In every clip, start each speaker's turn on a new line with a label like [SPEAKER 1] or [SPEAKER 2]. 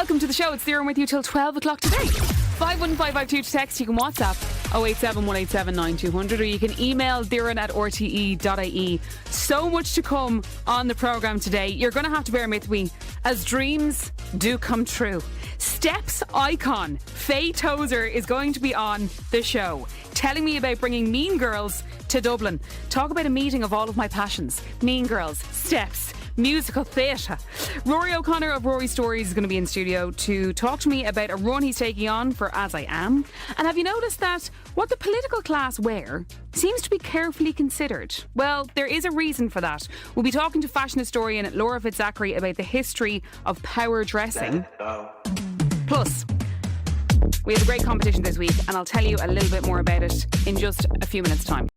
[SPEAKER 1] welcome to the show. It's Theron with you till 12 o'clock today. 51552 to text. You can WhatsApp 087 187 9200 or you can email theron@rte.ie. So much to come on the programme today. You're going to have to bear with me as dreams do come true. Steps icon Faye Tozer is going to be on the show, telling me about bringing Mean Girls to Dublin. Talk about a meeting of all of my passions. Mean Girls, Steps, musical theatre. Rory O'Connor of Rory Stories is going to be in studio to talk to me about a run he's taking on for As I Am. And have you noticed that what the political class wear seems to be carefully considered? Well, there is a reason for that. We'll be talking to fashion historian Laura Fitzachary about the history of power dressing. Plus, we have a great competition this week and I'll tell you a little bit more about it in just a few minutes' time.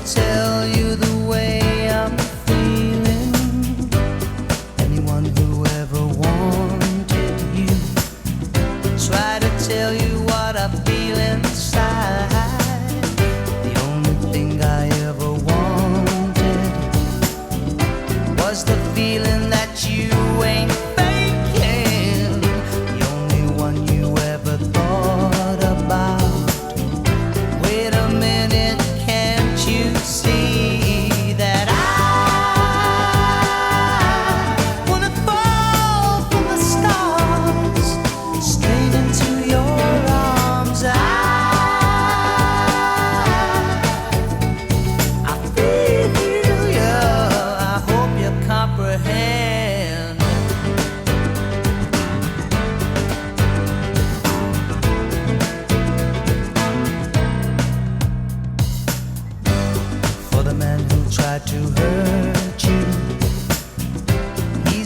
[SPEAKER 2] Tell you the way I'm feeling.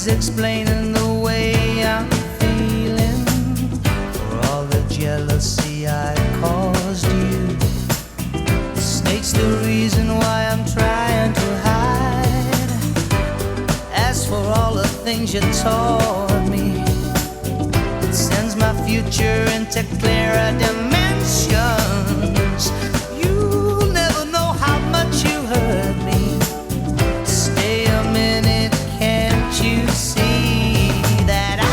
[SPEAKER 2] explaining the way I'm feeling for all the jealousy I caused you. The snake's the reason why I'm trying to hide. As for all the things you taught me, it sends my future into clearer dimensions. You'll never know how much you hurt me. Stay a minute, can't you see that I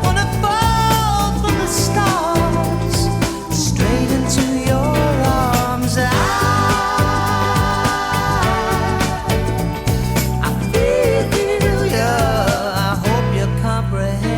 [SPEAKER 2] wanna fall from the stars straight into your arms. I feel you, I hope you comprehend.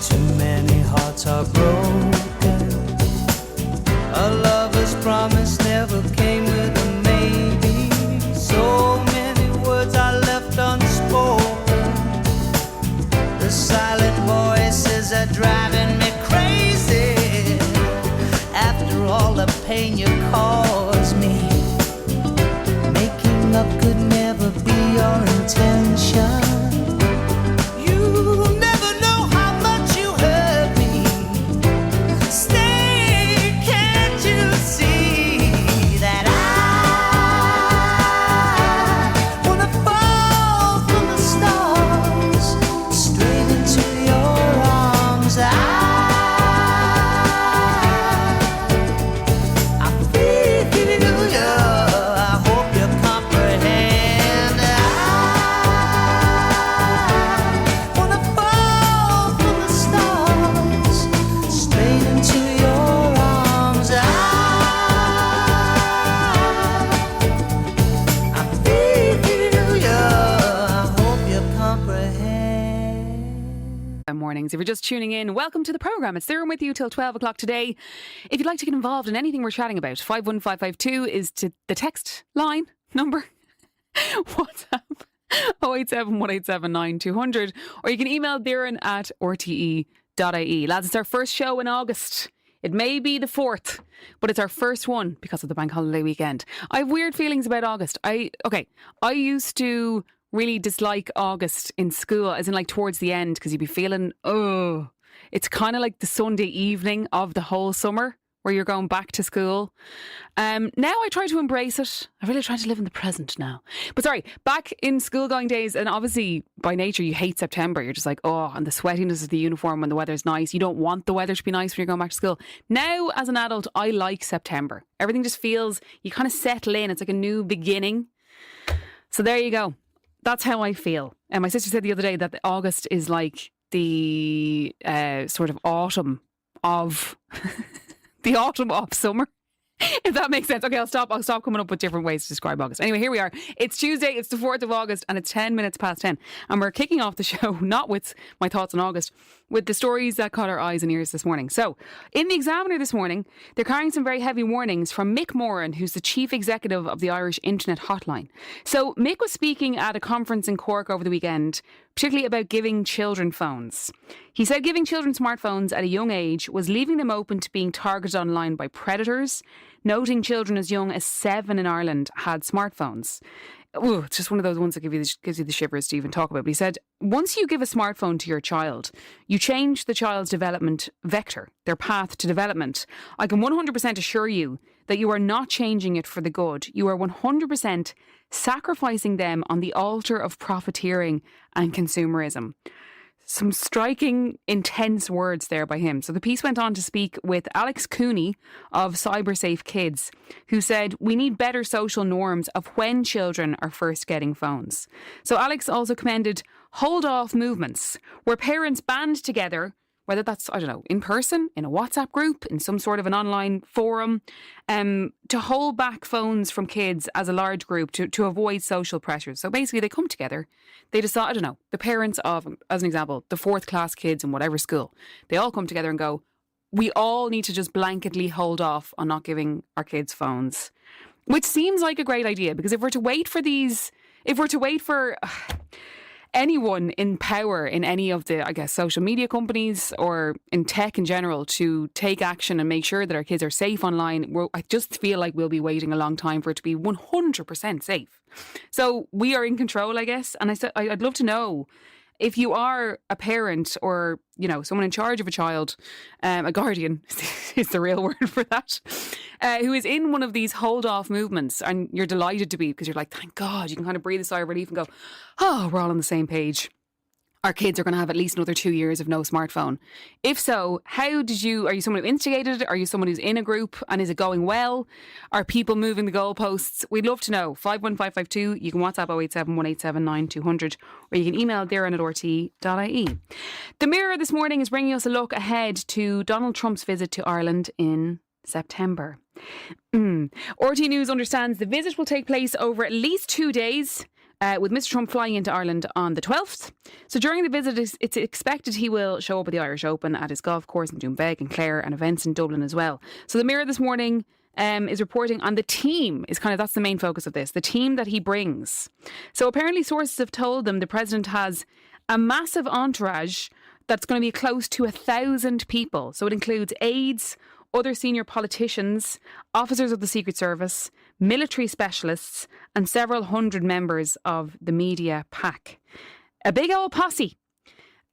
[SPEAKER 2] Too many hearts are broken. A lover's promise never came with a maybe. So many words are left unspoken. The silent voices are driving me crazy. After all the pain you caused me, making up could never be your intention. You'll never know how much you hurt me. Stay, can't you see that I wanna fall from the stars straight into your arms. I feel
[SPEAKER 1] Mornings. If you're just tuning in, welcome to the programme. It's Ciaran with you till 12 o'clock today. If you'd like to get involved in anything we're chatting about, 51552 is to the text line number. WhatsApp 087 187 9200, or you can email Darren at rte.ie. Lads, it's our first show in August. It may be the 4th, but it's our first one because of the bank holiday weekend. I have weird feelings about August. I used to really dislike August in school, as in like towards the end, because you'd be feeling, it's kind of like the Sunday evening of the whole summer where you're going back to school. Now I try to embrace it. I really try to live in the present now. But sorry, back in school going days, and obviously by nature you hate September. You're just like, and the sweatiness of the uniform when the weather's nice. You don't want the weather to be nice when you're going back to school. Now as an adult, I like September. Everything just feels, you kind of settle in. It's like a new beginning. So there you go. That's how I feel. And my sister said the other day that August is like the sort of autumn of the autumn of summer. If that makes sense. Okay, I'll stop coming up with different ways to describe August. Anyway, here we are. It's Tuesday, it's the 4th of August, and it's 10 minutes past 10. And we're kicking off the show, not with my thoughts on August, with the stories that caught our eyes and ears this morning. So, in the Examiner this morning, they're carrying some very heavy warnings from Mick Moran, who's the chief executive of the Irish Internet Hotline. So, Mick was speaking at a conference in Cork over the weekend, particularly about giving children phones. He said giving children smartphones at a young age was leaving them open to being targeted online by predators, noting children as young as 7 in Ireland had smartphones. Ooh, it's just one of those ones that gives you the shivers to even talk about. But he said, once you give a smartphone to your child, you change the child's development vector, their path to development. I can 100% assure you that you are not changing it for the good. You are 100% sacrificing them on the altar of profiteering and consumerism. Some striking, intense words there by him. So the piece went on to speak with Alex Cooney of CyberSafe Kids, who said we need better social norms of when children are first getting phones. So Alex also commended hold-off movements, where parents band together, whether that's, I don't know, in person, in a WhatsApp group, in some sort of an online forum, to hold back phones from kids as a large group to avoid social pressures. So basically they come together, they decide, I don't know, the parents of, as an example, the 4th class kids in whatever school, they all come together and go, we all need to just blanketly hold off on not giving our kids phones. Which seems like a great idea, because if we're to wait for anyone in power in any of the, I guess, social media companies or in tech in general to take action and make sure that our kids are safe online, I just feel like we'll be waiting a long time for it to be 100% safe. So we are in control, I guess. And I'd love to know if you are a parent or, you know, someone in charge of a child, a guardian is the real word for that, who is in one of these hold-off movements, and you're delighted to be, because you're like, thank God, you can kind of breathe a sigh of relief and go, we're all on the same page. Our kids are going to have at least another 2 years of no smartphone. If so, are you someone who instigated it? Are you someone who's in a group, and is it going well? Are people moving the goalposts? We'd love to know. 51552, you can WhatsApp 087 187 9200, or you can email Darren at rte.ie. The Mirror this morning is bringing us a look ahead to Donald Trump's visit to Ireland in September. RT News understands the visit will take place over at least 2 days, with Mr. Trump flying into Ireland on the 12th. So during the visit, it's expected he will show up at the Irish Open, at his golf course in Doonbeg and Clare, and events in Dublin as well. So the Mirror this morning is reporting on the team. That's the main focus of this, the team that he brings. So apparently sources have told them the president has a massive entourage that's going to be close to 1,000 people. So it includes aides, other senior politicians, officers of the Secret Service, military specialists, and several hundred members of the media pack. A big old posse.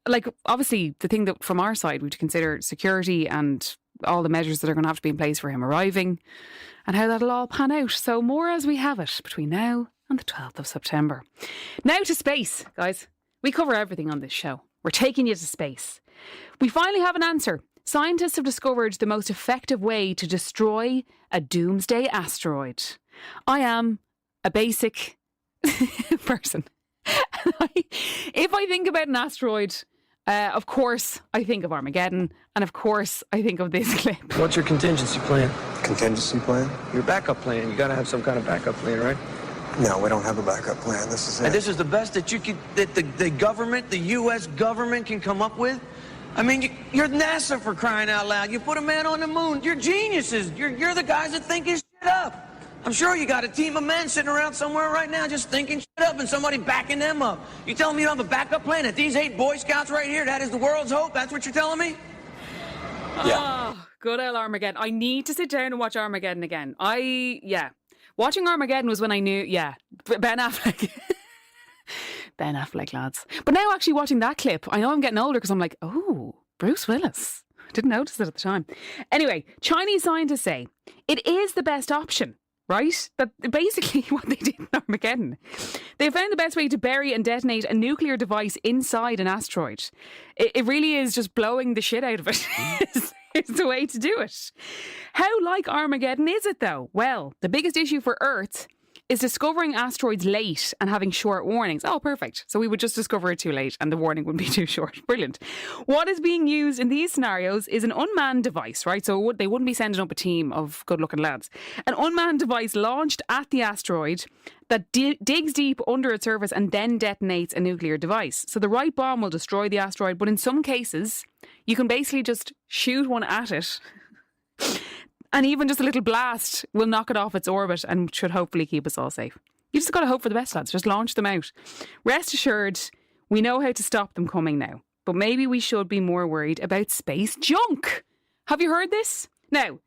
[SPEAKER 1] Like, obviously, the thing that from our side we have to consider security and all the measures that are going to have to be in place for him arriving and how that'll all pan out. So more as we have it between now and the 12th of September. Now to space, guys. We cover everything on this show. We're taking you to space. We finally have an answer. Scientists have discovered the most effective way to destroy a doomsday asteroid. I am a basic person. If I think about an asteroid, of course I think of Armageddon, and of course I think of this clip.
[SPEAKER 3] What's your contingency plan?
[SPEAKER 4] Contingency plan?
[SPEAKER 3] Your backup plan. You got to have some kind of backup plan, right? No, we don't have a backup plan. This is it.
[SPEAKER 4] And this is the best that you could, that the government, the U.S. government can come up with? I mean, you're NASA for crying out loud. You put a man on the moon. You're geniuses. You're the guys that think his shit up. I'm sure you got a team of men sitting around somewhere right now just thinking shit up and somebody backing them up. You telling me you have a backup plan? That these 8 Boy Scouts right here, that is the world's hope? That's what you're telling me?
[SPEAKER 3] Yeah.
[SPEAKER 1] Oh, good old Armageddon. I need to sit down and watch Armageddon again. Watching Armageddon was when I knew, Ben Affleck. Ben Affleck, lads. But now actually watching that clip, I know I'm getting older because I'm like, oh, Bruce Willis. Didn't notice it at the time. Anyway, Chinese scientists say it is the best option, right? That basically what they did in Armageddon. They found the best way to bury and detonate a nuclear device inside an asteroid. It really is just blowing the shit out of it. It's the way to do it. How like Armageddon is it though? Well, the biggest issue for Earth is discovering asteroids late and having short warnings. Oh, perfect. So we would just discover it too late and the warning would be too short. Brilliant. What is being used in these scenarios is an unmanned device, right? So they wouldn't be sending up a team of good-looking lads. An unmanned device launched at the asteroid that digs deep under its surface and then detonates a nuclear device. So the right bomb will destroy the asteroid, but in some cases, you can basically just shoot one at it. And even just a little blast will knock it off its orbit and should hopefully keep us all safe. You just got to hope for the best, lads. Just launch them out. Rest assured, we know how to stop them coming now. But maybe we should be more worried about space junk. Have you heard this? Now,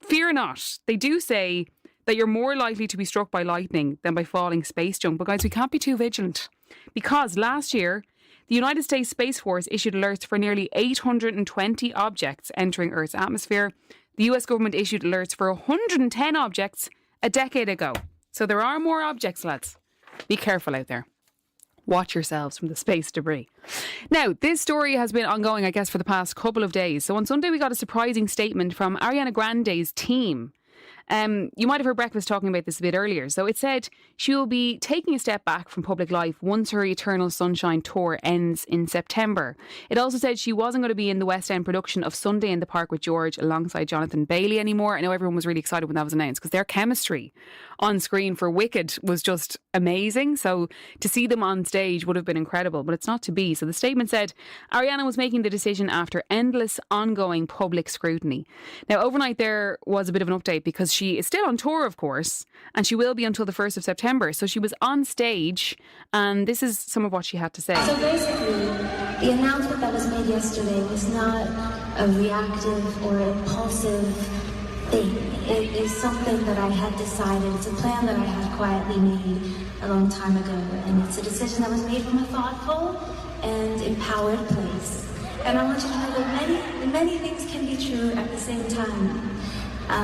[SPEAKER 1] fear not. They do say that you're more likely to be struck by lightning than by falling space junk. But guys, we can't be too vigilant. Because last year, the United States Space Force issued alerts for nearly 820 objects entering Earth's atmosphere. The US government issued alerts for 110 objects a decade ago. So there are more objects, lads. Be careful out there. Watch yourselves from the space debris. Now, this story has been ongoing, I guess, for the past couple of days. So on Sunday, we got a surprising statement from Ariana Grande's team. You might have heard Breakfast talking about this a bit earlier. So it said she will be taking a step back from public life once her Eternal Sunshine tour ends in September. It also said she wasn't going to be in the West End production of Sunday in the Park with George alongside Jonathan Bailey anymore. I know everyone was really excited when that was announced because their chemistry on screen for Wicked was just amazing. So to see them on stage would have been incredible, but it's not to be. So the statement said Ariana was making the decision after endless ongoing public scrutiny. Now, overnight there was a bit of an update because she is still on tour, of course, and she will be until the 1st of September. So she was on stage, and this is some of what she had to say.
[SPEAKER 5] So basically, the announcement that was made yesterday was not a reactive or impulsive thing. It is something that I had decided. It's a plan that I had quietly made a long time ago, and it's a decision that was made from a thoughtful and empowered place. And I want you to know that many things can be true at the same time. I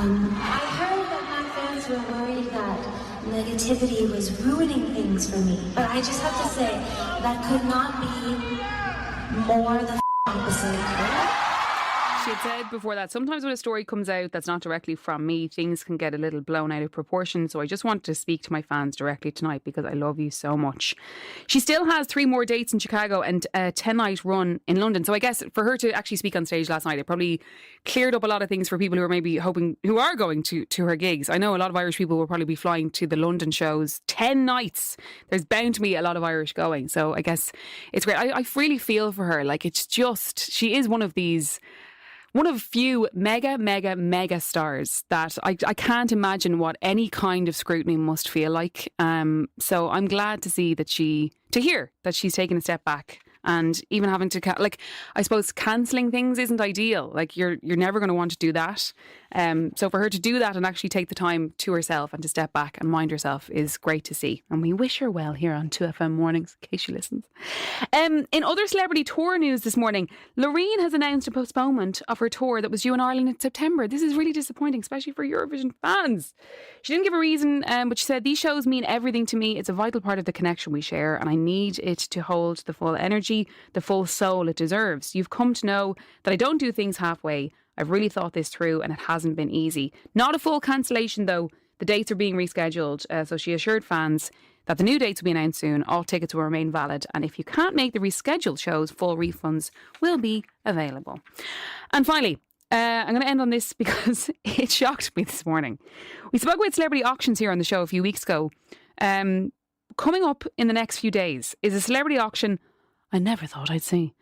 [SPEAKER 5] heard that my fans were worried that negativity was ruining things for me, but I just have to say that could not be more the opposite.
[SPEAKER 1] She had said before that sometimes when a story comes out that's not directly from me, things can get a little blown out of proportion. So I just want to speak to my fans directly tonight because I love you so much. She still has 3 more dates in Chicago and a 10-night run in London. So I guess for her to actually speak on stage last night, it probably cleared up a lot of things for people who are maybe hoping, who are going to her gigs. I know a lot of Irish people will probably be flying to the London shows. 10 nights. There's bound to be a lot of Irish going. So I guess it's great. I really feel for her. Like, it's just, she is one of few mega stars that I can't imagine what any kind of scrutiny must feel like. So I'm glad to see that to hear that she's taken a step back. And even having to, I suppose cancelling things isn't ideal. Like, you're never going to want to do that. So for her to do that and actually take the time to herself and to step back and mind herself is great to see. And we wish her well here on 2FM Mornings, in case she listens. In other celebrity tour news this morning, Loreen has announced a postponement of her tour that was due in Ireland in September. This is really disappointing, especially for Eurovision fans. She didn't give a reason, but she said, "These shows mean everything to me. It's a vital part of the connection we share, and I need it to hold the full energy, the full soul it deserves. You've come to know that I don't do things halfway. I've really thought this through and it hasn't been easy." Not a full cancellation though. The dates are being rescheduled. So she assured fans that the new dates will be announced soon. All tickets will remain valid. And if you can't make the rescheduled shows, full refunds will be available. And finally, I'm going to end on this because it shocked me this morning. We spoke about celebrity auctions here on the show a few weeks ago. Coming up in the next few days is a celebrity auction I never thought I'd see.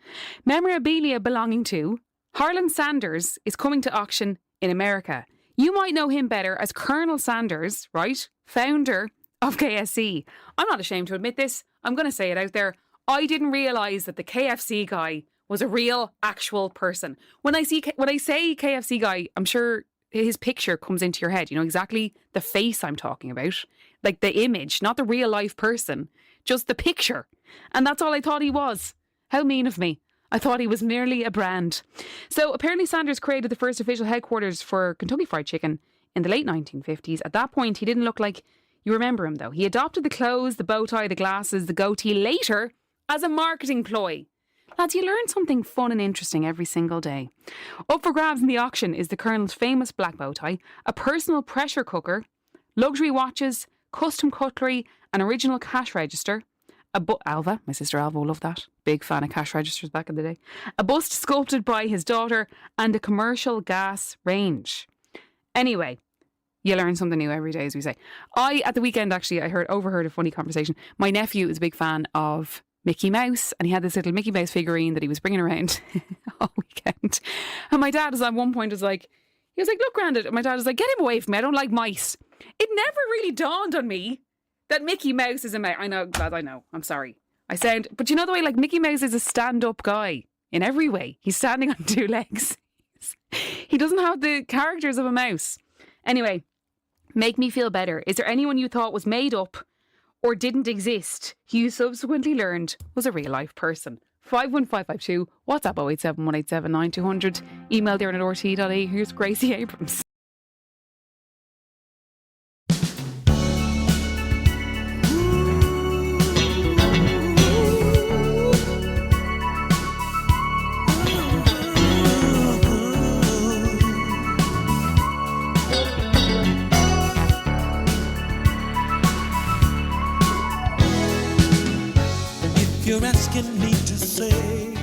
[SPEAKER 1] Memorabilia belonging to Harlan Sanders is coming to auction in America. You might know him better as Colonel Sanders, right? Founder of KFC. I'm not ashamed to admit this. I'm going to say it out there. I didn't realise that the KFC guy was a real, actual person. When I say KFC guy, I'm sure his picture comes into your head. You know exactly the face I'm talking about. Like the image, not the real life person. Just the picture. And that's all I thought he was. How mean of me. I thought he was merely a brand. So apparently Sanders created the first official headquarters for Kentucky Fried Chicken in the late 1950s. At that point, he didn't look like you remember him, though. He adopted the clothes, the bow tie, the glasses, the goatee later as a marketing ploy. Lads, you learn something fun and interesting every single day. Up for grabs in the auction is the Colonel's famous black bow tie, a personal pressure cooker, luxury watches, custom cutlery, an original cash register, Alva, my sister Alva will love that. Big fan of cash registers back in the day. A bust sculpted by his daughter and a commercial gas range. Anyway, you learn something new every day, as we say. At the weekend, actually, I overheard a funny conversation. My nephew is a big fan of Mickey Mouse, and he had this little Mickey Mouse figurine that he was bringing around all weekend. And my dad was at one point look, Grandad. And my dad was like, get him away from me. I don't like mice. It never really dawned on me that Mickey Mouse is a mouse. I know, Glad, I know. I'm sorry. But you know the way, like, Mickey Mouse is a stand-up guy in every way. He's standing on two legs. He doesn't have the characters of a mouse. Anyway, make me feel better. Is there anyone you thought was made up or didn't exist who you subsequently learned was a real-life person? 51552, WhatsApp 087 187 9200, email darren@rte.ie. Here's Gracie Abrams.
[SPEAKER 2] You're asking me to say,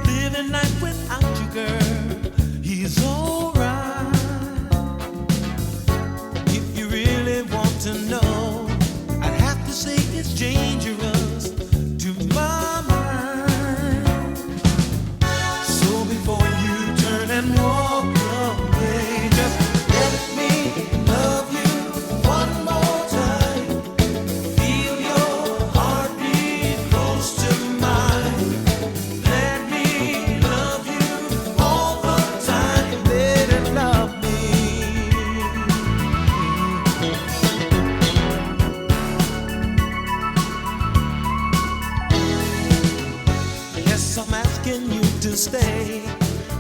[SPEAKER 2] living life without you, girl, he's alright. If you really want to know, I'd have to say it's dangerous to my mind. So before you turn and walk away, just let me love you one more time. Feel your heartbeat close to mine. Let me love you all the time. Baby, love me. Yes, I'm asking you to stay,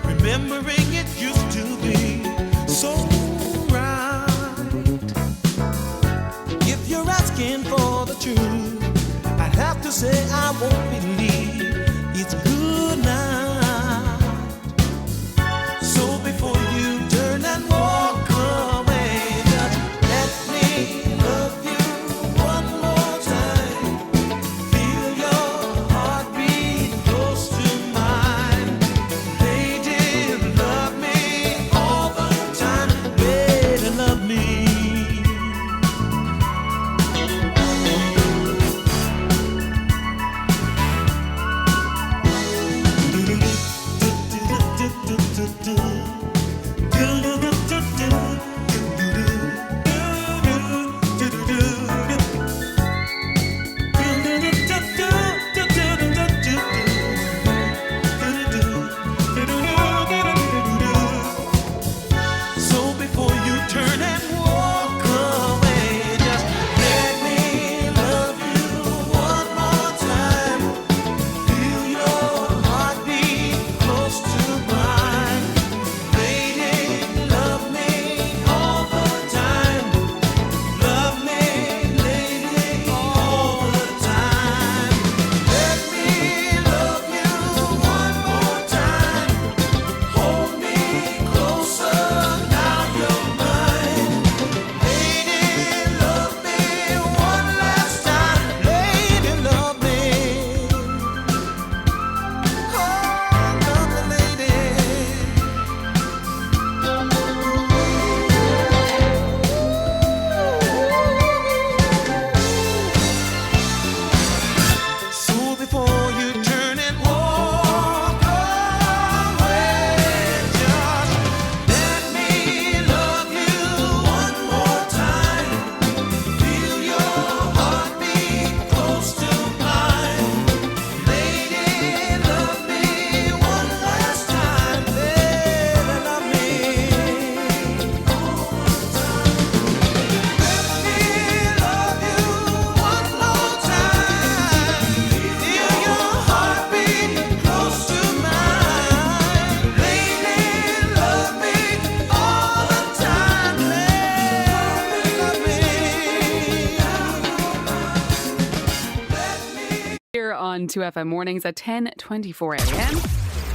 [SPEAKER 2] remembering it used to be so right. If you're asking for the truth, I'd have to say I won't believe it's good night. So before you turn and walk away, just let me love you one more time. Feel your heartbeat close to mine. Lady, love me all the time. Lady, love me.
[SPEAKER 1] on 2FM Mornings at 10:24 a.m.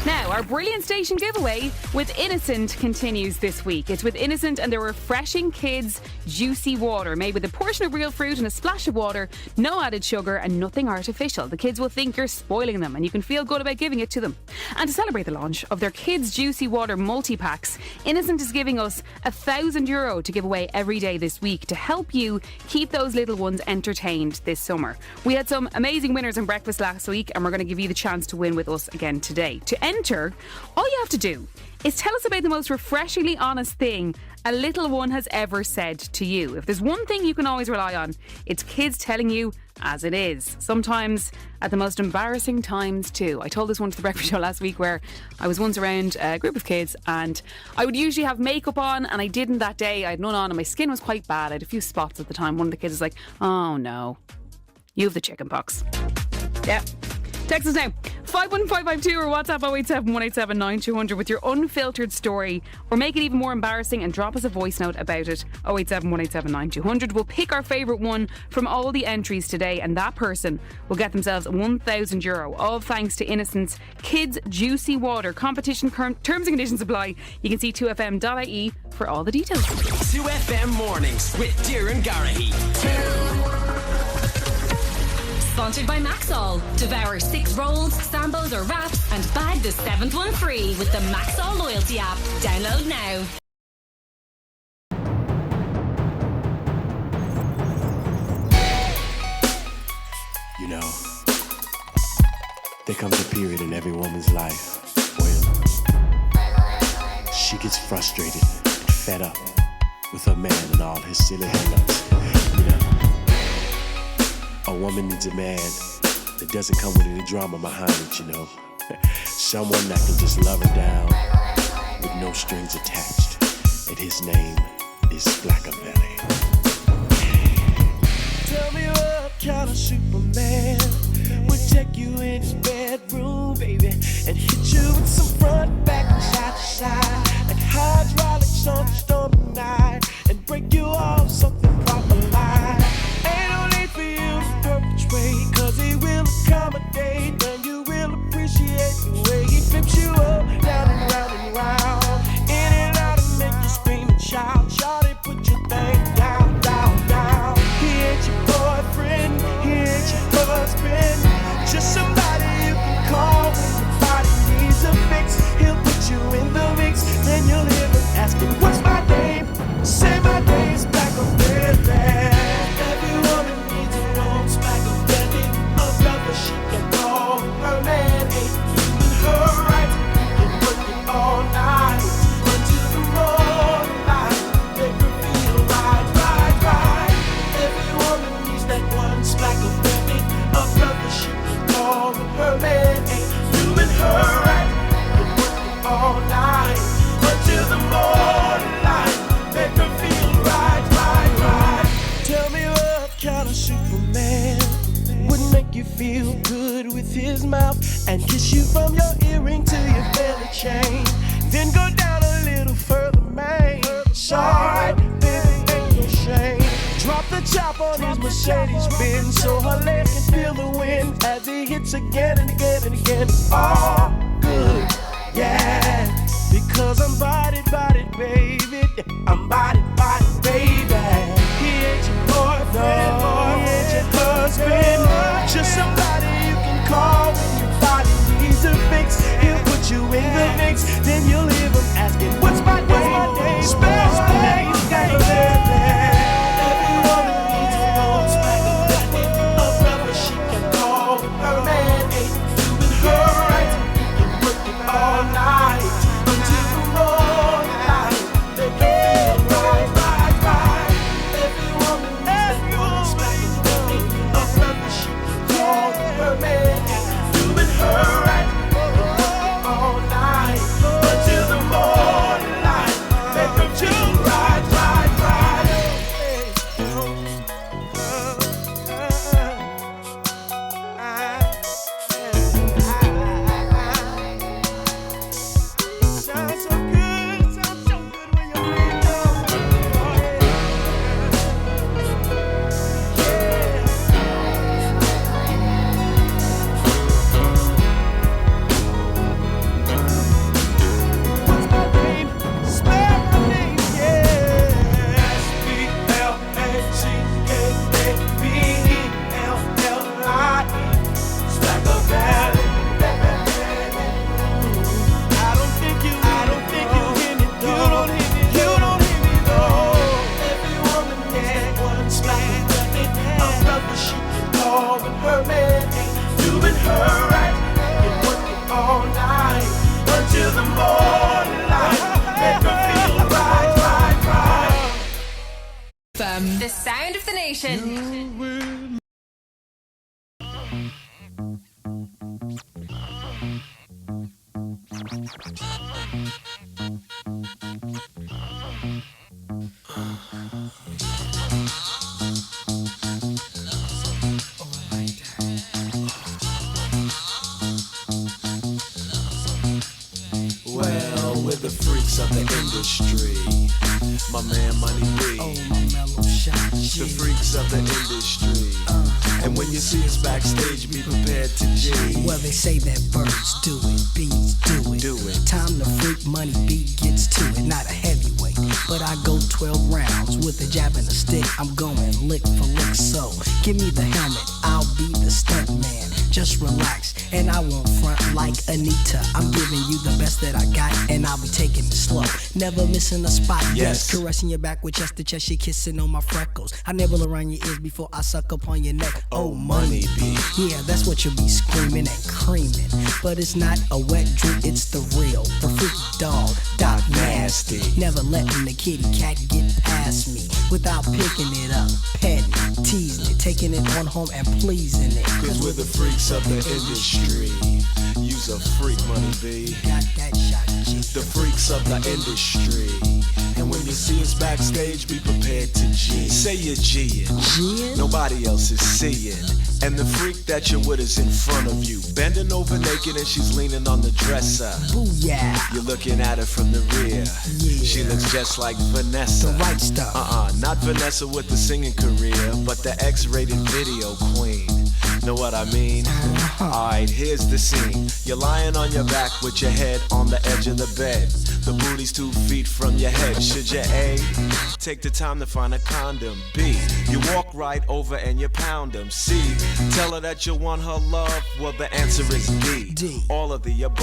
[SPEAKER 1] Now, our brilliant station giveaway with Innocent continues this week. It's with Innocent and their refreshing kids juicy water made with a portion of real fruit and a splash of water, no added sugar and nothing artificial. The kids will think you're spoiling them and you can feel good about giving it to them. And to celebrate the launch of their kids juicy water multi-packs, Innocent is giving us €1,000 to give away every day this week to help you keep those little ones entertained this summer. We had some amazing winners in breakfast last week and we're going to give you the chance to win with us again today. To enter, all you have to do is tell us about the most refreshingly honest thing a little one has ever said to you. If there's one thing you can always rely on, it's kids telling you as it is. Sometimes at the most embarrassing times too. I told this one to the breakfast show last week where I was once around a group of kids and I would usually have makeup on and I didn't that day. I had none on and my skin was quite bad. I had a few spots at the time. One of the kids was like, "Oh no, you have the chicken pox." Yeah. Text us now, 51552 or WhatsApp 087 187 9200 with your unfiltered story, or make it even more embarrassing and drop us a voice note about it, 087 187 9200. We'll pick our favourite one from all the entries today and that person will get themselves €1,000, all thanks to Innocent's Kids Juicy Water. Competition terms and conditions apply. You can see 2fm.ie for all the details.
[SPEAKER 6] 2FM Mornings with Doireann Garrahy.
[SPEAKER 7] Sponsored by Maxol. Devour 6 rolls, sambos or wraps and bag the 7th one free with the Maxol loyalty app. Download now.
[SPEAKER 8] You know, there comes a period in every woman's life when she gets frustrated and fed up with her man and all his silly hang-ups. You know, a woman needs a man that doesn't come with any drama behind it, you know. Someone that can just love her down with no strings attached. And his name is Blackavelli.
[SPEAKER 2] Tell me what kind of Superman would take you in his bedroom, baby, and hit you with some front, back, and side to side, like hydraulics on a stormy night, and break you off something proper like. Ain't no need for you to perpetrate, cause he will accommodate, and you will appreciate the way he flips you up, down and round and round, in and out and make you scream and shout. Shawty, put your thing down, down, down. He ain't your boyfriend, he ain't your husband, just somebody you can call when your body needs a fix. He'll put you in the mix, then you'll hear him asking, what's my name? Say my name's Blackavelli. Every woman needs her own Blackavelli, a lover she can call. Her man ain't keeping her right, he can work it all night until the morning light, make her feel right, right, right. Every woman needs that one Blackavelli, a lover she can call. Her man ain't doing her right, he can work it all night until the morning light, make her feel right, right, right. Tell me what kind of Superman would make you feel good with his mouth and kiss you from your earring to your belly chain, then go down a little further, man. It's alright, baby, ain't no shame. Drop the top on his Mercedes Benz so her leg can feel the wind as he hits again and again and again. All good, yeah, because I'm bodied, baby. I'm bodied, baby. He ain't your boyfriend, he ain't your husband, just somebody you can call when your body needs a fix. He'll put you in the mix, then you'll hear him asking, what's my name? Spell space, every woman needs her own Blackavelli, a brother she can call. Her man ain't doing her right, he
[SPEAKER 8] freaks of the industry. My man Money B.
[SPEAKER 9] Oh, my mellow shot.
[SPEAKER 8] The freaks of the industry. And when you see us backstage, be prepared to G.
[SPEAKER 9] Well, they say that birds do it, bees do it.
[SPEAKER 8] Do it.
[SPEAKER 9] Time to freak, Money B gets to it. Not a heavyweight, but I go 12 rounds with a jab and a stick. I'm going lick for lick, so give me the helmet. I'll be the stunt man. Just relax, and I won't front like Anita. I'm giving you the best that I got, and I'll be taking it slow. Never missing a spot, yes. Caressing your back with chest to chest, she kissing on my freckles. I nibble around your ears before I suck upon your neck. Oh, Money B. Yeah, that's what you'll be screaming and creaming. But it's not a wet dream, it's the real, the freaky dog, Doc Nasty. Never letting the kitty cat get past me without picking it up, petting, teasing it, taking it on home and pleasing it.
[SPEAKER 8] Cause we're the freaks of the industry. You's a freak, Money B.
[SPEAKER 9] Got that shot, G.
[SPEAKER 8] The freaks of the industry. And when you see us backstage, be prepared to G. Say you're G'ing.
[SPEAKER 9] G'ing?
[SPEAKER 8] Nobody else is seeing. And the freak that you're with is in front of you, bending over naked and she's leaning on the dresser.
[SPEAKER 9] Booyah.
[SPEAKER 8] You're looking at her from the rear.
[SPEAKER 9] Yeah.
[SPEAKER 8] She looks just like Vanessa.
[SPEAKER 9] The right stuff.
[SPEAKER 8] Not Vanessa with the singing career, but the X-rated video queen. Know what I mean? Alright, here's the scene. You're lying on your back with your head on the edge of the bed. The booty's 2 feet from your head. Should you A, take the time to find a condom? B, you walk right over and you pound them. C, tell her that you want her love. Well, the answer is D. All of the above.